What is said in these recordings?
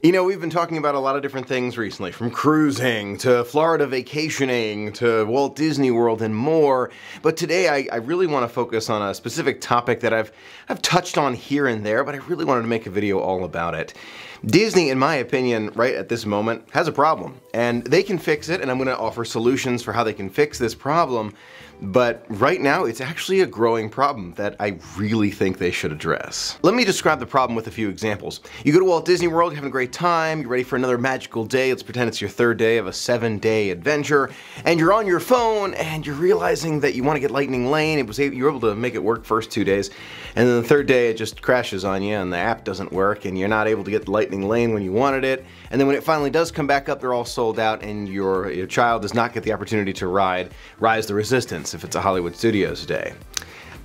You know, we've been talking about a lot of different things recently, from cruising to Florida vacationing to Walt Disney World and more. But today I really want to focus on a specific topic that I've touched on here and there, but I really wanted to make a video all about it. Disney, in my opinion, right at this moment, has a problem, and they can fix it, and I'm going to offer solutions for how they can fix this problem. But right now, it's actually a growing problem that I really think they should address. Let me describe the problem with a few examples. You go to Walt Disney World, you're having a great time, you're ready for another magical day. Let's pretend it's your third day of a 7-day adventure, and you're on your phone, and you're realizing that you want to get Lightning Lane. You were able to make it work first 2 days, and then the third day it just crashes on you, and the app doesn't work, and you're not able to get the Lightning Lane when you wanted it. And then when it finally does come back up, they're all sold out, and your child does not get the opportunity to ride Rise the Resistance if it's a Hollywood Studios day.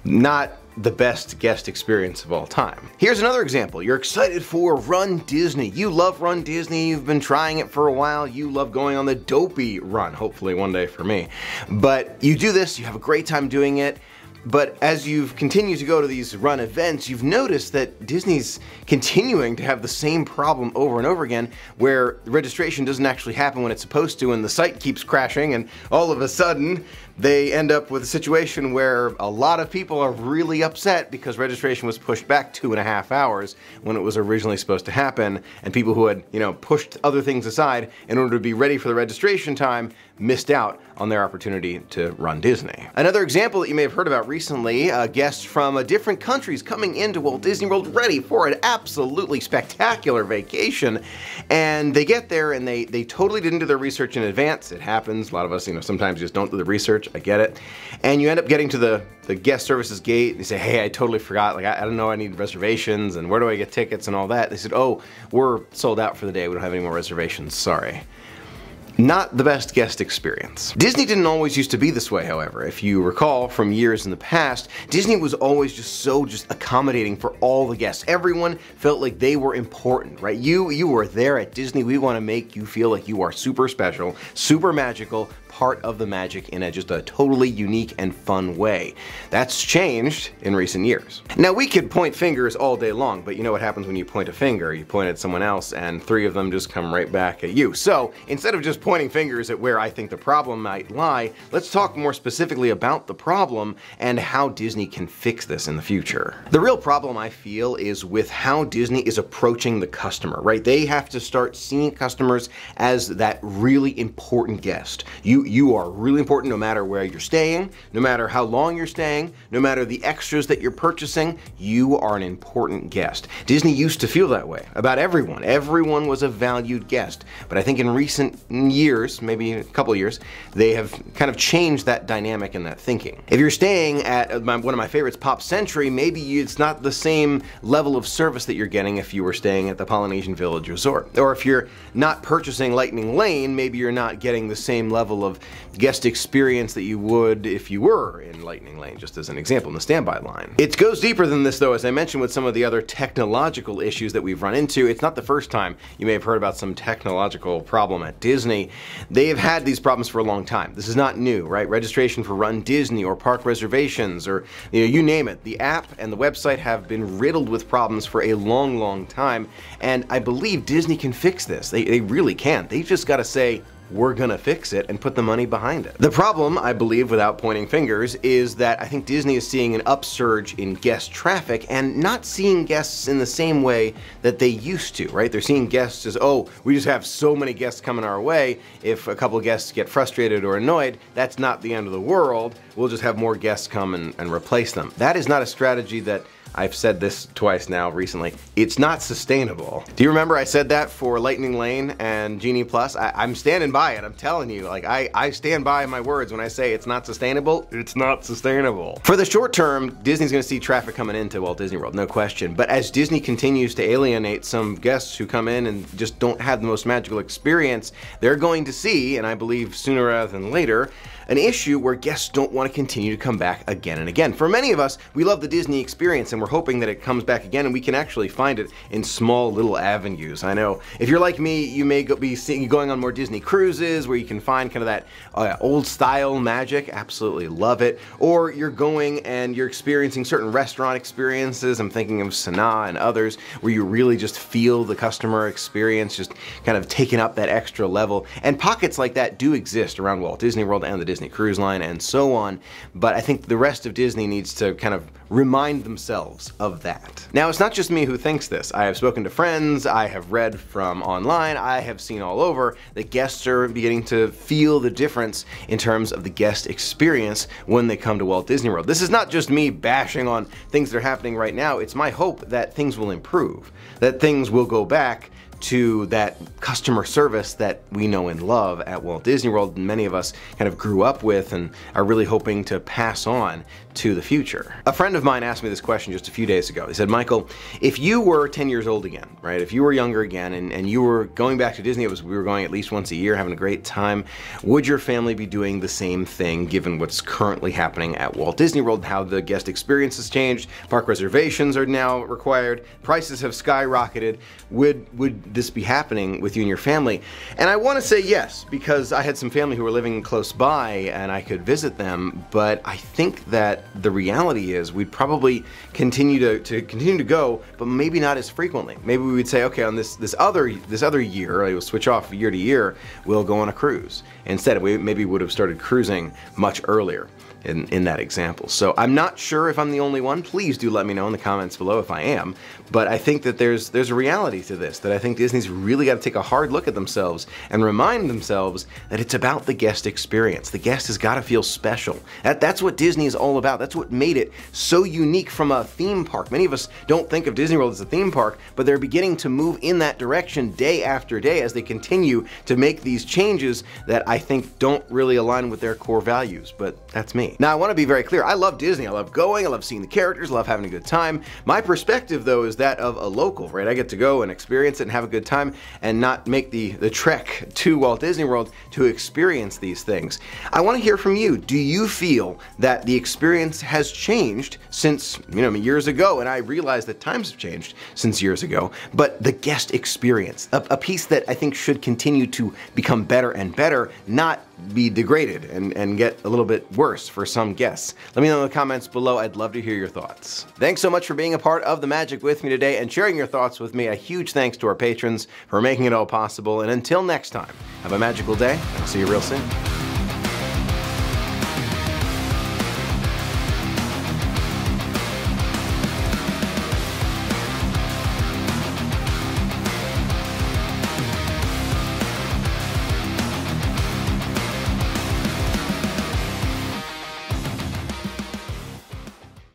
Not the best guest experience of all time. Here's another example. You're excited for Run Disney. You love Run Disney. You've been trying it for a while. You love going on the Dopey run, hopefully one day for me. But you do this, you have a great time doing it. But as you've continued to go to these run events, you've noticed that Disney's continuing to have the same problem over and over again, where registration doesn't actually happen when it's supposed to, and the site keeps crashing, and all of a sudden they end up with a situation where a lot of people are really upset because registration was pushed back 2.5 hours when it was originally supposed to happen, and people who had, pushed other things aside in order to be ready for the registration time missed out on their opportunity to run Disney. Another example that you may have heard about recently, guests from different countries coming into Walt Disney World ready for an absolutely spectacular vacation, and they get there and they totally didn't do their research in advance. It happens. A lot of us, sometimes just don't do the research. I get it. And you end up getting to the guest services gate, and you say, hey, I totally forgot, I don't know, I need reservations, and where do I get tickets and all that. They said, oh, we're sold out for the day, we don't have any more reservations, sorry. Not the best guest experience. Disney didn't always used to be this way, however. If you recall from years in the past, Disney was always just accommodating for all the guests. Everyone felt like they were important, right? You were there at Disney. We want to make you feel like you are super special, super magical, part of the magic in just a totally unique and fun way. That's changed in recent years. Now, we could point fingers all day long, but you know what happens when you point a finger? You point at someone else and 3 of them just come right back at you. So instead of just pointing fingers at where I think the problem might lie, let's talk more specifically about the problem and how Disney can fix this in the future. The real problem, I feel, is with how Disney is approaching the customer, right? They have to start seeing customers as that really important guest. You are really important no matter where you're staying, no matter how long you're staying, no matter the extras that you're purchasing, you are an important guest. Disney used to feel that way about everyone. Everyone was a valued guest. But I think in recent years, maybe a couple years, they have kind of changed that dynamic and that thinking. If you're staying at one of my favorites, Pop Century, maybe it's not the same level of service that you're getting if you were staying at the Polynesian Village Resort. Or if you're not purchasing Lightning Lane, maybe you're not getting the same level of guest experience that you would if you were in Lightning Lane, just as an example, in the standby line. It goes deeper than this, though, as I mentioned, with some of the other technological issues that we've run into. It's not the first time you may have heard about some technological problem at Disney. They've had these problems for a long time. This is not new, right? Registration for Run Disney or park reservations or you name it. The app and the website have been riddled with problems for a long, long time, and I believe Disney can fix this. They really can. They've just got to say, we're gonna fix it and put the money behind it. The problem, I believe, without pointing fingers, is that I think Disney is seeing an upsurge in guest traffic and not seeing guests in the same way that they used to, right? They're seeing guests as, oh, we just have so many guests coming our way. If a couple of guests get frustrated or annoyed, that's not the end of the world. We'll just have more guests come and replace them. That is not a strategy that, I've said this twice now recently, it's not sustainable. Do you remember I said that for Lightning Lane and Genie Plus? I'm standing by it, I'm telling you. I stand by my words when I say it's not sustainable, it's not sustainable. For the short term, Disney's gonna see traffic coming into Walt Disney World, no question. But as Disney continues to alienate some guests who come in and just don't have the most magical experience, they're going to see, and I believe sooner rather than later, an issue where guests don't want to continue to come back again and again. For many of us, we love the Disney experience and we're hoping that it comes back again, and we can actually find it in small little avenues. I know if you're like me, you may be going on more Disney cruises where you can find kind of that old style magic. Absolutely love it. Or you're going and you're experiencing certain restaurant experiences. I'm thinking of Sanaa and others where you really just feel the customer experience just kind of taking up that extra level. And pockets like that do exist around Walt Disney World and the Disney Cruise Line and so on. But I think the rest of Disney needs to kind of remind themselves of that. Now, it's not just me who thinks this. I have spoken to friends, I have read from online, I have seen all over that guests are beginning to feel the difference in terms of the guest experience when they come to Walt Disney World. This is not just me bashing on things that are happening right now. It's my hope that things will improve, that things will go back to that customer service that we know and love at Walt Disney World, and many of us kind of grew up with and are really hoping to pass on to the future. A friend of mine asked me this question just a few days ago. He said, Michael, if you were 10 years old again, right? If you were younger again and you were going back to Disney, we were going at least once a year, having a great time, would your family be doing the same thing given what's currently happening at Walt Disney World, how the guest experience has changed, park reservations are now required, prices have skyrocketed? Would this be happening with you and your family? And I want to say yes, because I had some family who were living close by and I could visit them, but I think that the reality is we'd probably continue to go, but maybe not as frequently. Maybe we would say, okay, on this other year, we'll switch off year to year, we'll go on a cruise. Instead, we maybe would have started cruising much earlier in that example. So I'm not sure if I'm the only one. Please do let me know in the comments below if I am. But I think that there's a reality to this, that I think Disney's really got to take a hard look at themselves and remind themselves that it's about the guest experience. The guest has got to feel special. That's what Disney is all about. That's what made it so unique from a theme park. Many of us don't think of Disney World as a theme park, but they're beginning to move in that direction day after day as they continue to make these changes that I think don't really align with their core values. But that's me. Now, I want to be very clear. I love Disney. I love going. I love seeing the characters. I love having a good time. My perspective, though, is that of a local, right? I get to go and experience it and have a good time and not make the trek to Walt Disney World to experience these things. I want to hear from you. Do you feel that the experience has changed since, years ago? And I realize that times have changed since years ago, but the guest experience, a piece that I think should continue to become better and better, not be degraded and get a little bit worse for some guests. Let me know in the comments below. I'd love to hear your thoughts. Thanks so much for being a part of the magic with me today and sharing your thoughts with me. A huge thanks to our patrons for making it all possible. And until next time, have a magical day. I'll see you real soon.